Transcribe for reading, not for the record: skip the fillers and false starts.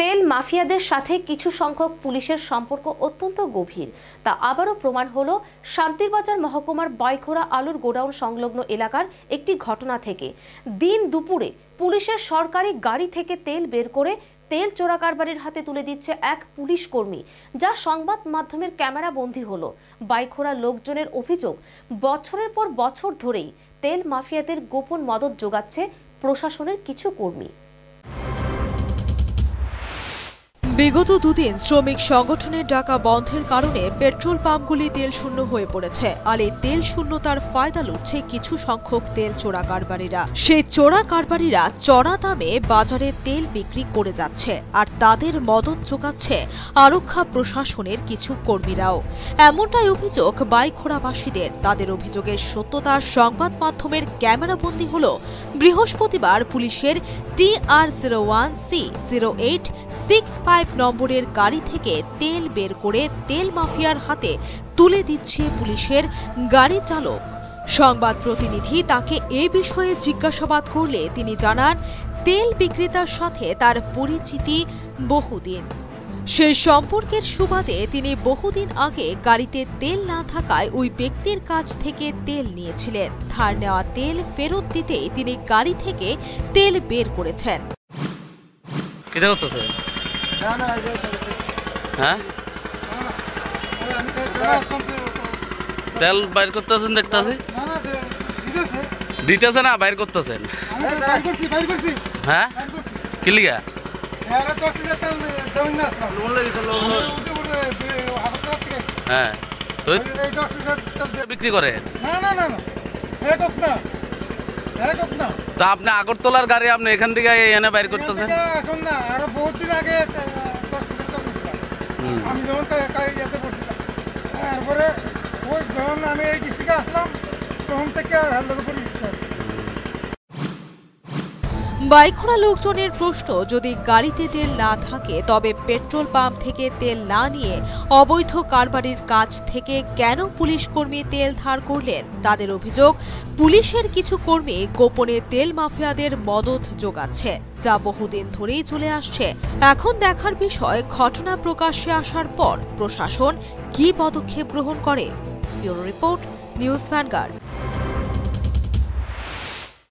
তেল মাফিয়াদের সাথে কিছু সংখ্যক পুলিশের সম্পর্ক অত্যন্ত গভীর, তা আবারও প্রমাণ হলো শান্তিরবাজার মহকুমার বাইখোড়া আলুর গোডাউন সংলগ্ন এলাকার একটি ঘটনা থেকে। দিন দুপুরে পুলিশের সরকারি গাড়ি থেকে তেল বের করে তেল চোরাকারবারির হাতে তুলে দিচ্ছে এক পুলিশ কর্মী, যা সংবাদ মাধ্যমের ক্যামেরা বন্দী হলো। বাইখোড়া লোকজনের অভিযোগ, বছরের পর বছর ধরেই তেল মাফিয়াদের গোপন মদত যোগাচ্ছে প্রশাসনের কিছু কর্মী। বিগত দুদিন শ্রমিক সংগঠনের ডাকা বন্ধের কারণে পেট্রোল পাম্পগুলি তেল শূন্য হয়ে পড়েছে, আর এই তেল শূন্যতার ফায়দা লুটছে কিছু সংখ্যক তেল চোরা কারবারিরা। সেই চোরা কারবারিরা চড়া দামে বাজারে তেল বিক্রি করে যাচ্ছে, আর তাদের মদত যোগাচ্ছে আরক্ষা প্রশাসনের কিছু কর্মীরাও। এমনটাই অভিযোগ বাইখোড়াবাসীদের। তাদের অভিযোগের সত্যতা সংবাদ মাধ্যমের ক্যামেরাবন্দি হল বৃহস্পতিবার পুলিশের TR01C0865 নম্বরের গাড়ি থেকে তেল বের করে তেল মাফিয়ার হাতে তুলে দিচ্ছে পুলিশের গাড়ি চালক। সংবাদ প্রতিনিধি তাকে এ বিষয়ে জিজ্ঞাসাবাদ করলে তিনি জানান, তেল বিক্রেতার সাথে তার পরিচিতি বহুদিন। সেই সম্পর্কের সুবাদে তিনি বহুদিন আগে গাড়িতে তেল না থাকায় ওই ব্যক্তির কাছ থেকে তেল নিয়েছিলেন। ধার নেওয়া তেল ফেরত দিতেই তিনি গাড়ি থেকে তেল বের করেছেন। তেল বাইর করতেছেন, দেখতেছি দিতেছে না, বাইর করতেছেন। হ্যাঁ, কি লিগা? হ্যাঁ, বিক্রি করে। তা আপনি আগরতলার গাড়ি আপনি এখান থেকে এনে বাইর করতেছেন? বাইখোড়া লোকজনের প্রশ্ন, যদি গাড়িতে তেল না থাকে তবে পেট্রোল পাম্প থেকে তেল না নিয়ে অবৈধ কারবারির কাছ থেকে কেন পুলিশ কর্মী তেল ধার করলেন? তাদের অভিযোগ, পুলিশের কিছু কর্মী গোপনে তেল মাফিয়াদের মদত যোগাচ্ছে, যা বহুদিন ধরেই চলে আসছে। এখন দেখার বিষয়, ঘটনা প্রকাশ্যে আসার পর প্রশাসন কি পদক্ষেপ গ্রহণ করে। Bureau report, news vanguard.